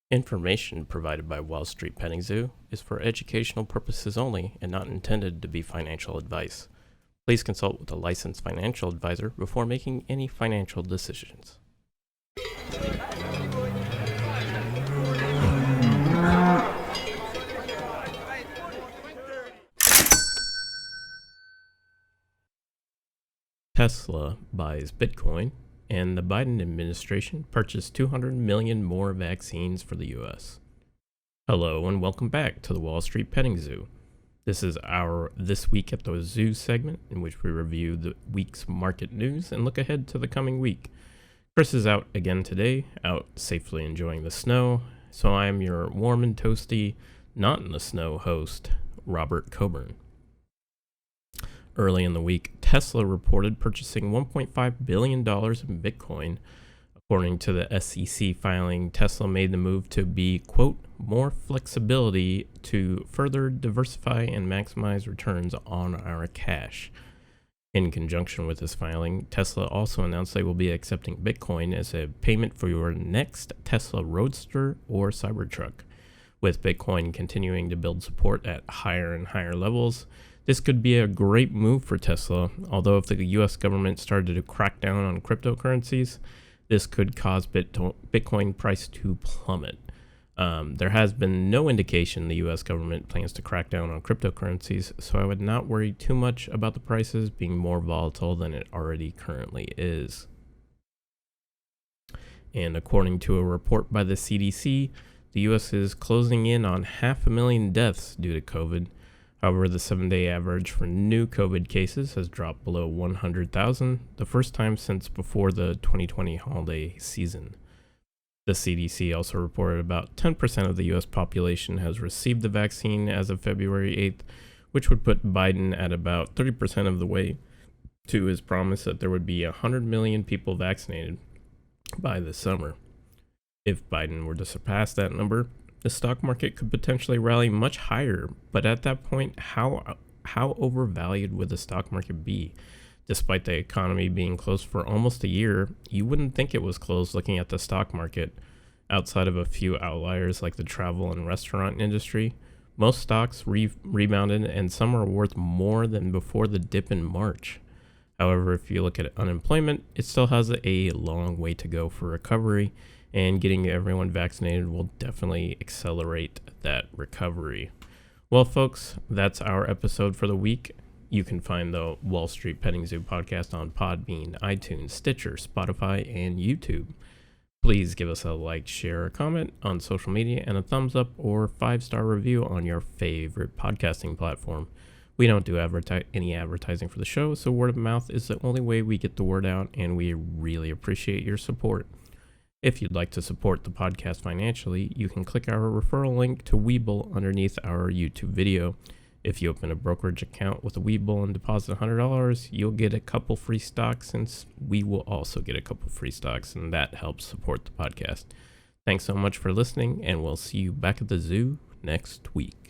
Information provided by Wall Street Petting Zoo is for educational purposes only and not intended to be financial advice. Please consult with a licensed financial advisor before making any financial decisions. Tesla buys Bitcoin, and the Biden administration purchased 200 million more vaccines for the U.S. Hello, and welcome back to the Wall Street Petting Zoo. This is our This Week at the Zoo segment, in which we review the week's market news and look ahead to the coming week. Chris is out again today, out safely enjoying the snow, so I am your warm and toasty, not in the snow host, Robert Coburn. Early in the week, Tesla reported purchasing $1.5 billion in Bitcoin. According to the SEC filing, Tesla made the move to be, quote, more flexibility to further diversify and maximize returns on our cash. In conjunction with this filing, Tesla also announced they will be accepting Bitcoin as a payment for your next Tesla Roadster or Cybertruck. With Bitcoin continuing to build support at higher and higher levels, this could be a great move for Tesla, although if the U.S. government started to crack down on cryptocurrencies, this could cause Bitcoin price to plummet. There has been no indication the U.S. government plans to crack down on cryptocurrencies, so I would not worry too much about the prices being more volatile than it already currently is. And according to a report by the CDC, the U.S. is closing in on 500,000 deaths due to COVID. However, the 7-day average for new COVID cases has dropped below 100,000, the first time since before the 2020 holiday season. The CDC also reported about 10% of the U.S. population has received the vaccine as of February 8th, which would put Biden at about 30% of the way to his promise that there would be 100 million people vaccinated by this summer. If Biden were to surpass that number, the stock market could potentially rally much higher, but at that point, how overvalued would the stock market be? Despite the economy being closed for almost a year, you wouldn't think it was closed looking at the stock market. Outside of a few outliers like the travel and restaurant industry, most stocks rebounded and some are worth more than before the dip in March. However, if you look at unemployment, it still has a long way to go for recovery, and getting everyone vaccinated will definitely accelerate that recovery. Well, folks, that's our episode for the week. You can find the Wall Street Petting Zoo podcast on Podbean, iTunes, Stitcher, Spotify, and YouTube. Please give us a like, share, or comment on social media, and a thumbs up or 5-star review on your favorite podcasting platform. We don't do any advertising for the show, so word of mouth is the only way we get the word out, and we really appreciate your support. If you'd like to support the podcast financially, you can click our referral link to Webull underneath our YouTube video. If you open a brokerage account with a Webull and deposit $100, you'll get a couple free stocks, since we will also get a couple free stocks, and that helps support the podcast. Thanks so much for listening, and we'll see you back at the zoo next week.